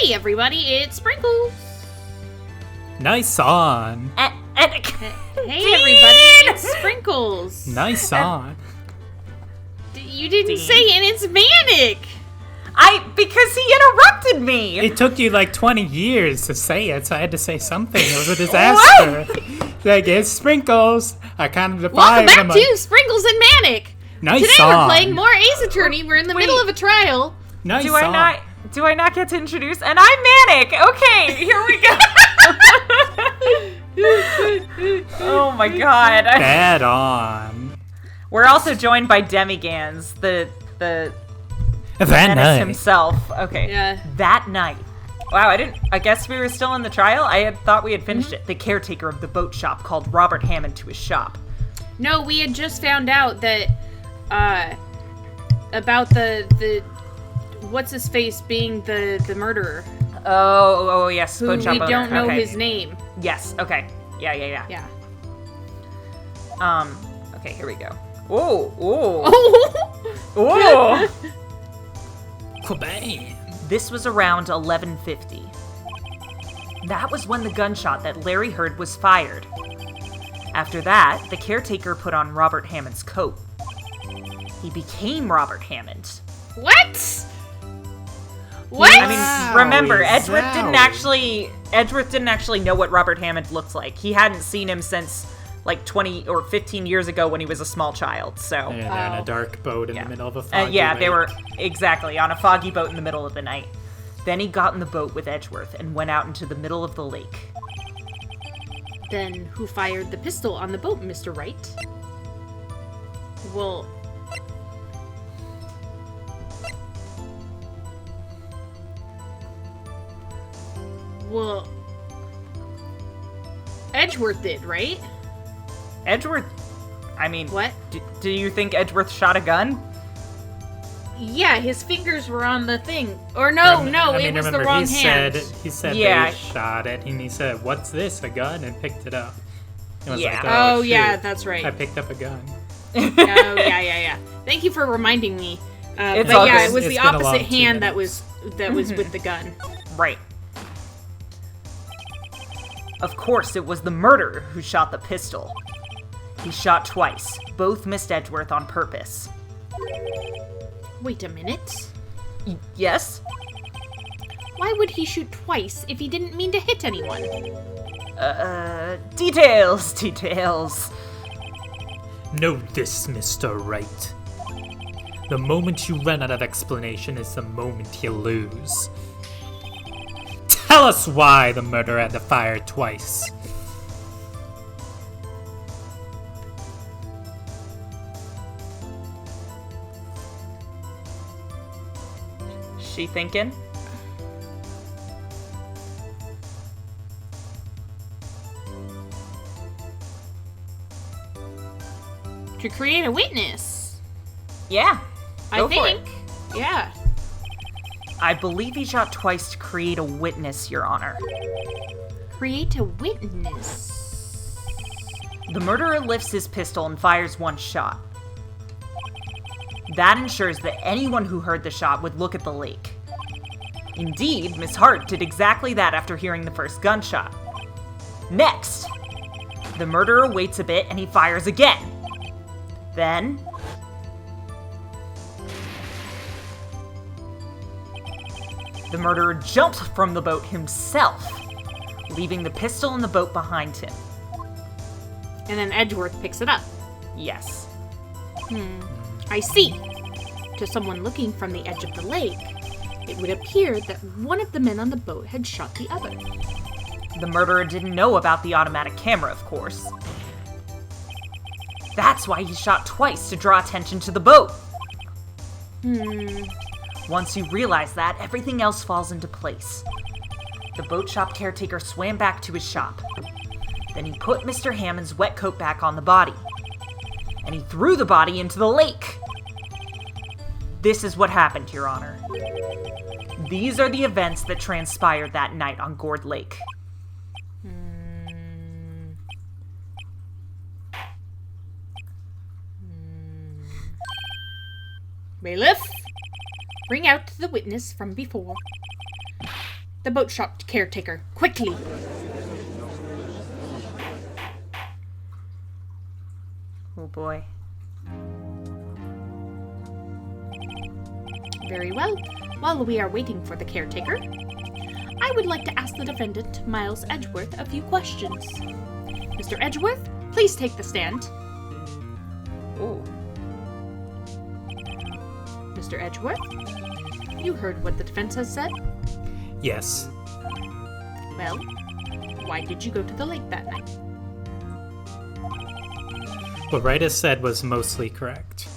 Hey everybody, it's Sprinkles. Nice on. Hey everybody, it's Sprinkles. Nice on. You didn't say it, and it's Manic. Because he interrupted me. It took you like 20 years to say it, so I had to say something. It was a disaster. Like, it's Sprinkles. I kind of defied Welcome back to Sprinkles and Manic. Nice Today song. we're playing more Ace Attorney. We're in the middle of a trial. Nice Do song. I not get to introduce? And I'm Manic. Okay, here we go. Oh my god. Bad on. We're also joined by Demiganz, the That menace night. himself. Okay. Yeah. That night. Wow, I guess we were still in the trial? I had thought we had finished it. The caretaker of the boat shop called Robert Hammond to his shop. No, we had just found out that, about the what's his face being the murderer. Oh, yes, Who boat shop we owner. don't know Okay. his name. Yes, okay. Yeah. Yeah. Okay, here we go. Whoa. Oh! Kabam. This was around 11:50. That was when the gunshot that Larry heard was fired. After that, the caretaker put on Robert Hammond's coat. He became Robert Hammond. What? What? I mean, remember, Zowie. Edgeworth didn't actually know what Robert Hammond looked like. He hadn't seen him since like 20 or 15 years ago when he was a small child, so... Yeah, they're in a dark boat in the middle of a foggy they lake. were, exactly, on a foggy boat in the middle of the night. Then he got in the boat with Edgeworth and went out into the middle of the lake. Then who fired the pistol on the boat, Mr. Wright? Well... Edgeworth did, right? Edgeworth... I mean... What? Do you think Edgeworth shot a gun? Yeah, his fingers were on the thing. Or no, it was the wrong hand. He said Yeah. they shot it, and he said, "What's this? A gun?" and picked it up. It was Yeah. like, Oh, shoot, yeah, that's right. I picked up a gun. Oh, yeah. Thank you for reminding me. It's but all yeah, good. it was It's the been a long opposite 2 hand minutes. that was with the gun. Right. Of course, it was the murderer who shot the pistol. He shot twice. Both missed Edgeworth on purpose. Wait a minute. Yes? Why would he shoot twice if he didn't mean to hit anyone? Details. Know this, Mr. Wright. The moment you run out of explanation is the moment you lose. Tell us why the murderer had to fire twice. She thinking? To create a witness. Yeah. I Go for think. Yeah. I believe he shot twice to create a witness, Your Honor. Create a witness. The murderer lifts his pistol and fires one shot. That ensures that anyone who heard the shot would look at the lake. Indeed, Miss Hart did exactly that after hearing the first gunshot. Next, the murderer waits a bit and he fires again. Then, the murderer jumps from the boat himself, leaving the pistol in the boat behind him. And then Edgeworth picks it up. Yes. I see. To someone looking from the edge of the lake, it would appear that one of the men on the boat had shot the other. The murderer didn't know about the automatic camera, of course. That's why he shot twice to draw attention to the boat. Once you realize that, everything else falls into place. The boat shop caretaker swam back to his shop. Then he put Mr. Hammond's wet coat back on the body. And he threw the body into the lake. This is what happened, Your Honor. These are the events that transpired that night on Gourd Lake. Bailiff, bring out the witness from before. the boat shop caretaker, quickly. Oh boy. Very well. While we are waiting for the caretaker, I would like to ask the defendant, Miles Edgeworth, a few questions. Mr. Edgeworth, please take the stand. Oh. Mr. Edgeworth, you heard what the defense has said? Yes. Well, why did you go to the lake that night? What Wright has said was mostly correct.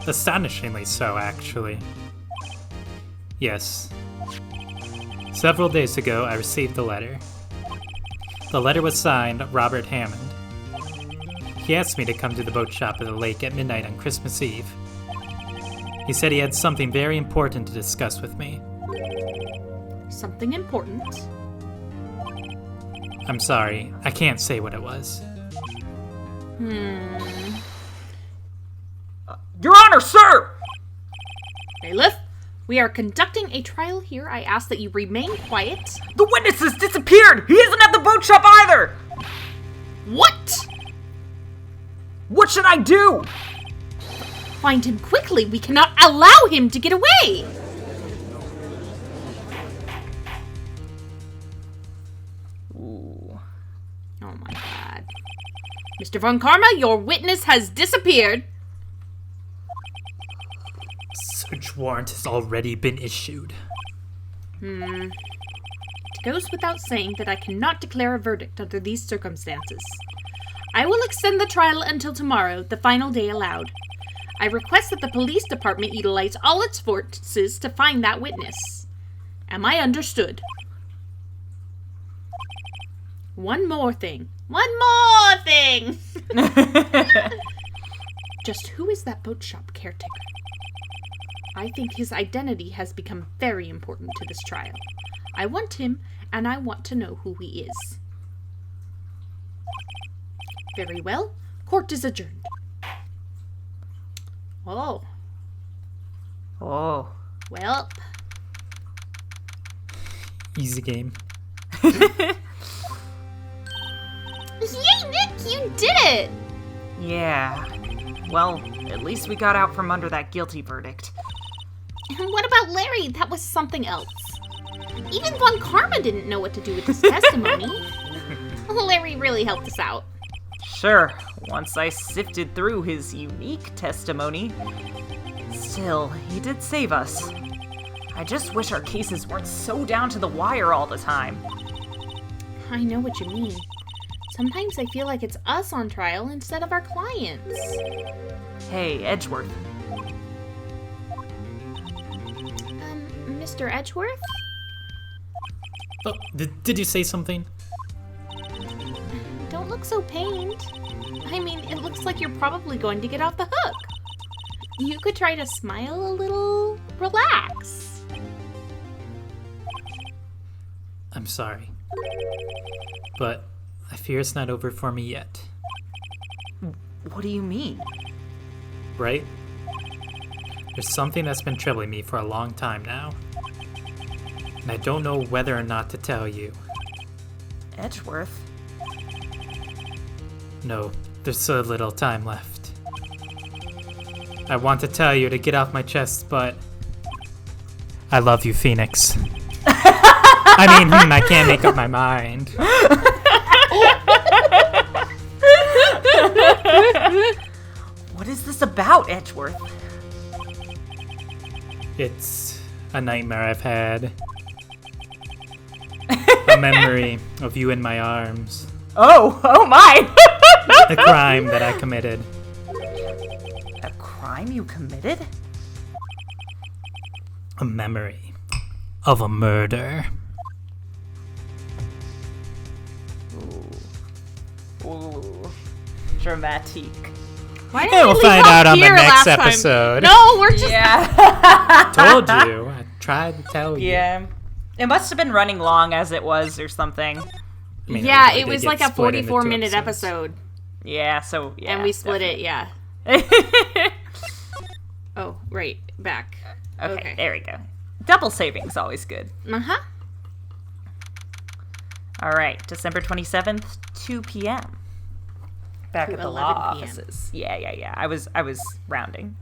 Astonishingly so, actually. Yes. Several days ago, I received a letter. The letter was signed Robert Hammond. He asked me to come to the boat shop at the lake at midnight on Christmas Eve. He said he had something very important to discuss with me. Something important? I'm sorry, I can't say what it was. Your Honor, sir! Bailiff, we are conducting a trial here. I ask that you remain quiet. The witness has disappeared! He isn't at the boat shop either! What? What should I do? Find him quickly. We cannot allow him to get away. Ooh. Oh my god. Mr. Von Karma, your witness has disappeared. Search warrant has already been issued. It goes without saying that I cannot declare a verdict under these circumstances. I will extend the trial until tomorrow, the final day allowed. I request that the police department utilize all its forces to find that witness. Am I understood? One more thing. Just who is that boat shop caretaker? I think his identity has become very important to this trial. I want him, and I want to know who he is. Very well. Court is adjourned. Oh. Oh. Well. Easy game. Yay, Nick, you did it! Yeah. Well, at least we got out from under that guilty verdict. And what about Larry? That was something else. Even Von Karma didn't know what to do with his testimony. Larry really helped us out. Sure, once I sifted through his unique testimony. Still, he did save us. I just wish our cases weren't so down to the wire all the time. I know what you mean. Sometimes I feel like it's us on trial instead of our clients. Hey, Edgeworth. Mr. Edgeworth? Oh, did you say something? Don't look so pained. I mean, it looks like you're probably going to get off the hook. You could try to smile a little. Relax. I'm sorry. But I fear it's not over for me yet. What do you mean? Right? There's something that's been troubling me for a long time now. And I don't know whether or not to tell you. Edgeworth? No, there's so little time left. I want to tell you to get off my chest, but I love you, Phoenix. I mean, I can't make up my mind. What is this about, Edgeworth? It's a nightmare I've had. A memory of you in my arms. Oh my! A crime that I committed. A crime you committed? A memory of a murder. Ooh. Dramatic. Why didn't Yeah, we'll we leave find out on the here next last time? episode. No, we're just... Yeah. Told you. I tried to tell you. Yeah. It must have been running long as it was or something. I mean, Yeah, really it did was get like a split into 44-minute 2 episode. Yeah, so yeah. And we split definitely. it, yeah. Oh, right. Back. Okay, there we go. Double saving's always good. Uh-huh. All right, December 27th, 2 p.m. Back To at the law 11 p.m. offices. Yeah. I was rounding.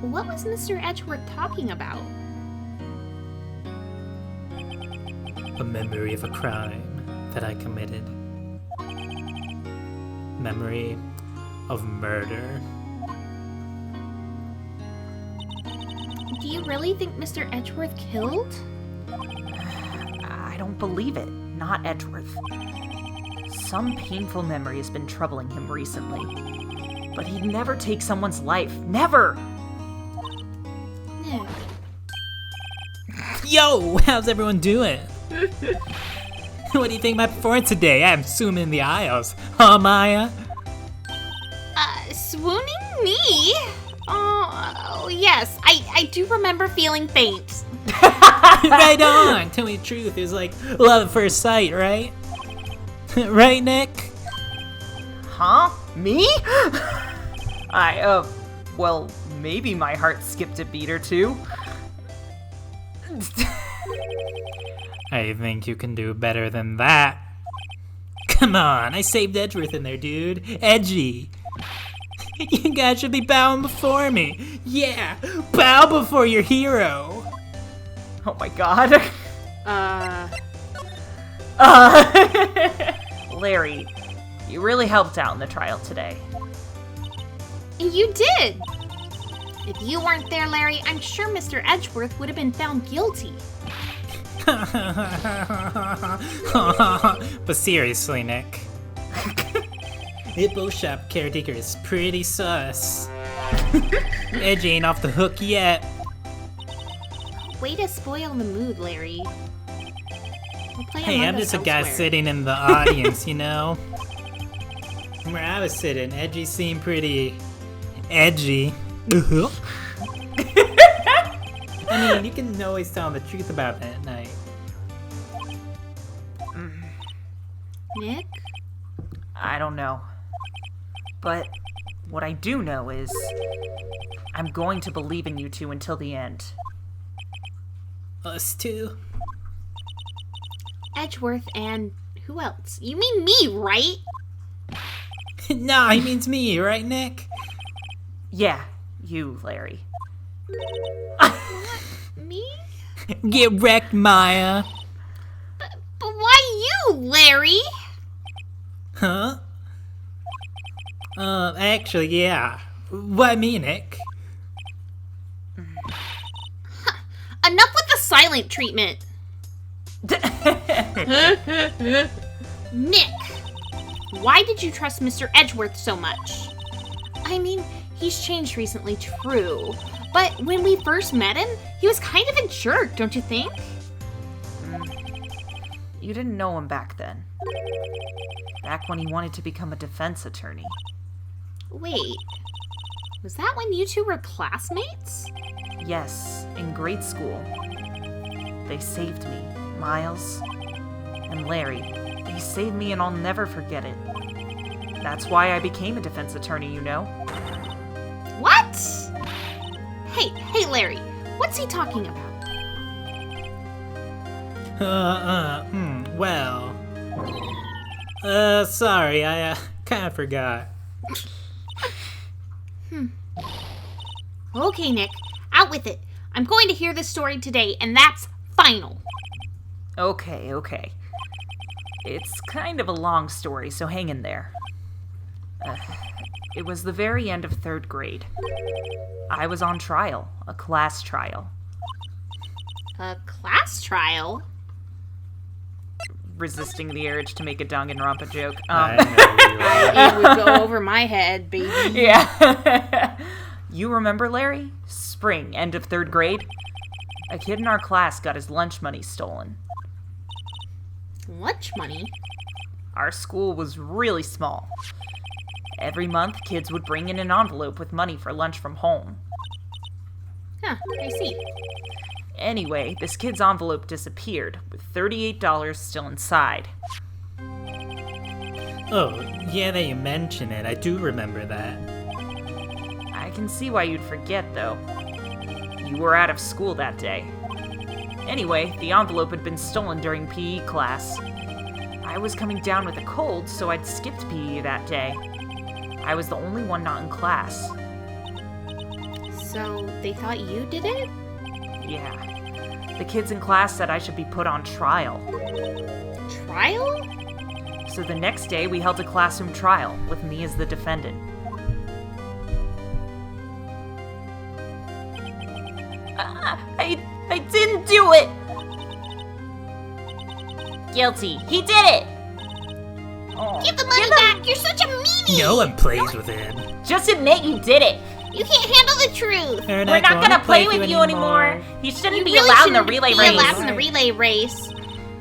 What was Mr. Edgeworth talking about? A memory of a crime that I committed. Memory of murder. Do you really think Mr. Edgeworth killed? I don't believe it. Not Edgeworth. Some painful memory has been troubling him recently. But he'd never take someone's life. Never! Nick. Yo, how's everyone doing? What do you think of my performance today? I'm swimming in the aisles. Huh, Maya? Swooning me? Oh, yes. I do remember feeling faint. Right on! Tell me the truth. It was like love at first sight, right? Right, Nick? Huh? Me? Well, maybe my heart skipped a beat or two. I think you can do better than that. Come on, I saved Edgeworth in there, dude. Edgy. You guys should be bowing before me. Yeah, bow before your hero. Oh my god. Larry, you really helped out in the trial today. You did. If you weren't there, Larry, I'm sure Mr. Edgeworth would have been found guilty. But seriously, Nick. Hippo shop caretaker is pretty sus. Edgy ain't off the hook yet. Way to spoil the mood, Larry. We'll play Hey, Among I'm Us just a guy elsewhere. sitting in the audience, you know? Where I was sitting, Edgy seemed pretty edgy. I mean, you can always tell the truth about that at night. Nick? I don't know. But what I do know is I'm going to believe in you two until the end. Us too? Edgeworth and who else? You mean me, right? Nah, he means me, right, Nick? Yeah, you, Larry. Me? Get wrecked, Maya. But why you, Larry? Huh? Actually, yeah. Why me, Nick? Enough with the silent treatment. Nick, why did you trust Mr. Edgeworth so much? I mean, he's changed recently, true. But when we first met him, he was kind of a jerk, don't you think? You didn't know him back then. Back when he wanted to become a defense attorney. Wait, was that when you two were classmates? Yes, in grade school. They saved me, Miles and Larry. They saved me and I'll never forget it. That's why I became a defense attorney, you know? What? Hey, Larry, what's he talking about? Well. Sorry, I, kinda forgot. Okay, Nick, out with it. I'm going to hear this story today, and that's final. Okay. It's kind of a long story, so hang in there. It was the very end of 3rd grade. I was on trial, a class trial. A class trial? Resisting the urge to make a Danganronpa joke. I know you are. It would go over my head, baby. Yeah. You remember, Larry? Spring, end of 3rd grade? A kid in our class got his lunch money stolen. Lunch money? Our school was really small. Every month, kids would bring in an envelope with money for lunch from home. Huh, I see. Anyway, this kid's envelope disappeared, with $38 still inside. Oh, yeah, that you mention it. I do remember that. I can see why you'd forget, though. You were out of school that day. Anyway, the envelope had been stolen during PE class. I was coming down with a cold, so I'd skipped PE that day. I was the only one not in class. So, they thought you did it? Yeah. The kids in class said I should be put on trial. Trial? So the next day, we held a classroom trial, with me as the defendant. I didn't do it! Guilty. He did it! Give the money back! You're such a meanie! No one plays with him. Just admit you did it! You can't handle the truth! We're We're not gonna play with you anymore. You shouldn't be really allowed in the shouldn't relay be race. allowed in the relay race.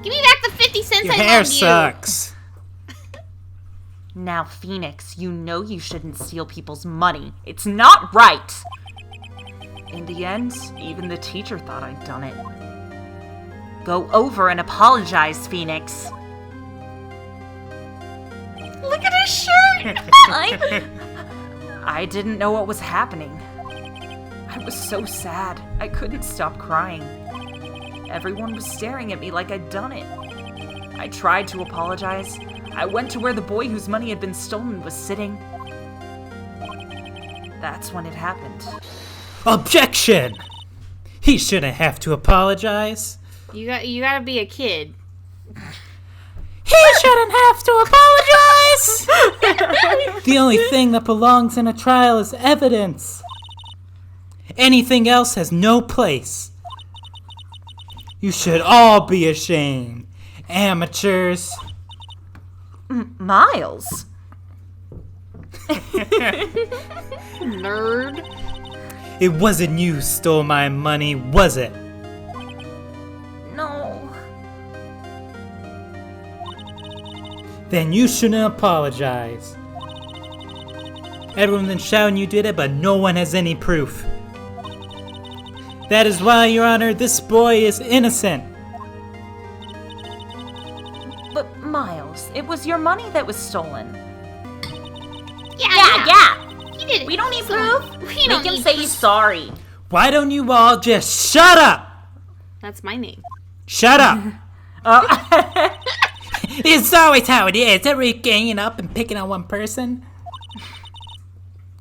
Give me back the 50 cents Your I hair loaned you. sucks. Now, Phoenix, you know you shouldn't steal people's money. It's not right! In the end, even the teacher thought I'd done it. Go over and apologize, Phoenix. Look at his shirt! I didn't know what was happening. I was so sad. I couldn't stop crying. Everyone was staring at me like I'd done it. I tried to apologize. I went to where the boy whose money had been stolen was sitting. That's when it happened. Objection! He shouldn't have to apologize. You gotta be a kid. He shouldn't have to apologize! The only thing that belongs in a trial is evidence. Anything else has no place. You should all be ashamed. Amateurs. Miles? Nerd. It wasn't you who stole my money, was it? No. Then you shouldn't apologize. Everyone's been shouting you did it, but no one has any proof. That is why, Your Honor, this boy is innocent. But Miles, it was your money that was stolen. Yeah. He did it. We don't need So, proof. We don't Make him need say proof. he's sorry. Why don't you all just shut up? That's my name. Shut up! It's always how it is. Everybody ganging up and picking on one person.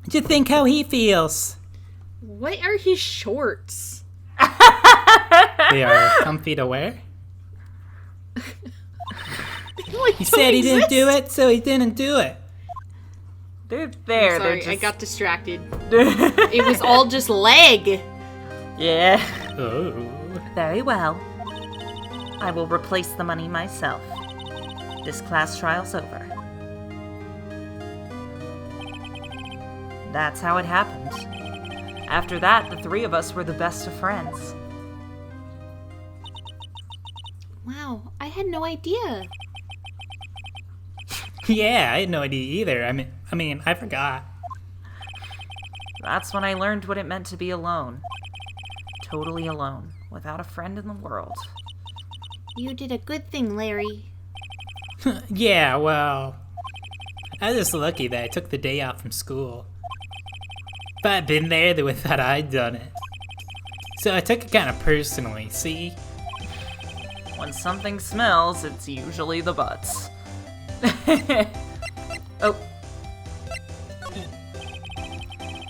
Just think how he feels. What are his shorts? They are comfy to wear. Like, He said he didn't do it, so he didn't do it. They're there. Sorry, They're just... I got distracted. It was all just leg. Yeah. Oh. Very well. I will replace the money myself. This class trial's over. That's how it happened. After that, the three of us were the best of friends. Wow, I had no idea. Yeah, I had no idea either. I mean, I forgot. That's when I learned what it meant to be alone. Totally alone, without a friend in the world. You did a good thing, Larry. Yeah, well, I was just lucky that I took the day off from school. If I'd been there, they would have thought I'd done it. So I took it kind of personally, see? When something smells, it's usually the butts. Oh.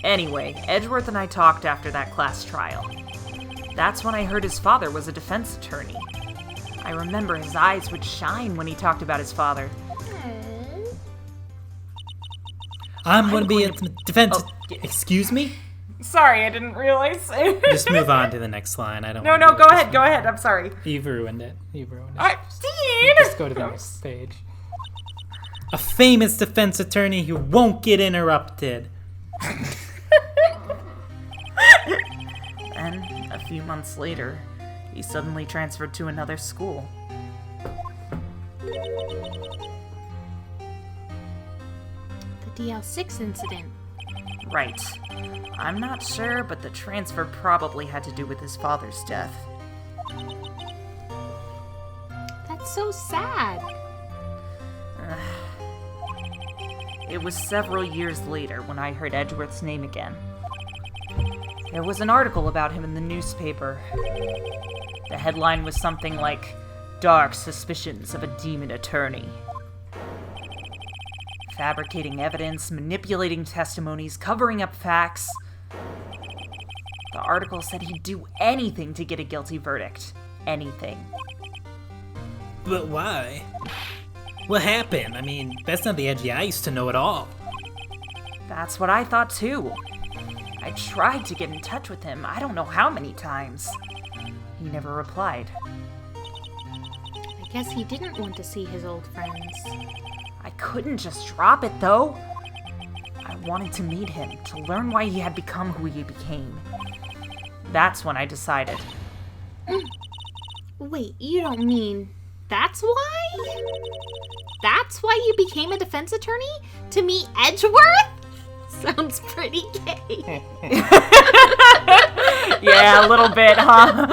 Anyway, Edgeworth and I talked after that class trial. That's when I heard his father was a defense attorney. I remember his eyes would shine when he talked about his father. I'm gonna be a defense. Oh, yeah. Excuse me? Sorry, I didn't realize. Just move on to the next line. I don't. No, wanna no, do go it. ahead, go ahead. I'm sorry. You've ruined it. You've ruined it. Dean! Just go to the next page. A famous defense attorney who won't get interrupted. And a few months later, he suddenly transferred to another school. The DL6 incident. Right. I'm not sure, but the transfer probably had to do with his father's death. That's so sad. It was several years later when I heard Edgeworth's name again. There was an article about him in the newspaper. The headline was something like, "Dark Suspicions of a Demon Attorney." Fabricating evidence, manipulating testimonies, covering up facts. The article said he'd do anything to get a guilty verdict. Anything. But why? What happened? I mean, that's not the Edgy I used to know at all. That's what I thought too. I tried to get in touch with him, I don't know how many times. He never replied. I guess he didn't want to see his old friends. I couldn't just drop it though. I wanted to meet him, to learn why he had become who he became. That's when I decided. Wait, you don't mean that's why? That's why you became a defense attorney? To meet Edgeworth? Sounds pretty gay. Yeah, a little bit, huh?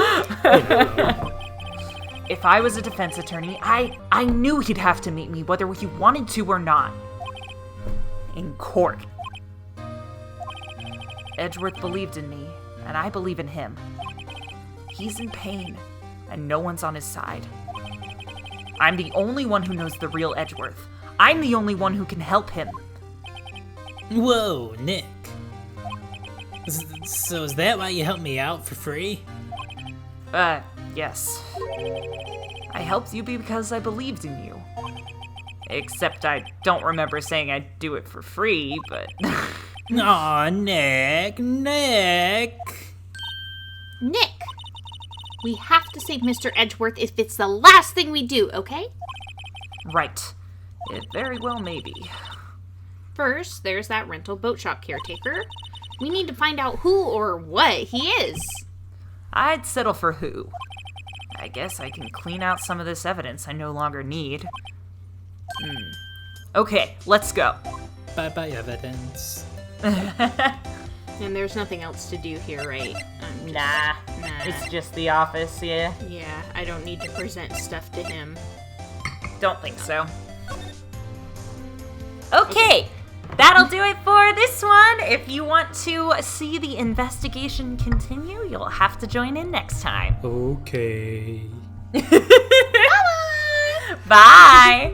If I was a defense attorney, I knew he'd have to meet me whether he wanted to or not. In court. Edgeworth believed in me, and I believe in him. He's in pain, and no one's on his side. I'm the only one who knows the real Edgeworth. I'm the only one who can help him. Whoa, Nick. So is that why you helped me out for free? Yes. I helped you because I believed in you. Except I don't remember saying I'd do it for free, but... Aw, Nick. Nick! We have to save Mr. Edgeworth if it's the last thing we do, okay? Right. It very well may be. First, there's that rental boat shop caretaker. We need to find out who or what he is. I'd settle for who. I guess I can clean out some of this evidence I no longer need. Okay, let's go. Bye-bye evidence. And there's nothing else to do here, right? Nah. It's just the office, yeah? Yeah, I don't need to present stuff to him. Don't think so. Okay, that'll do it for this one. If you want to see the investigation continue, you'll have to join in next time. Okay. Bye!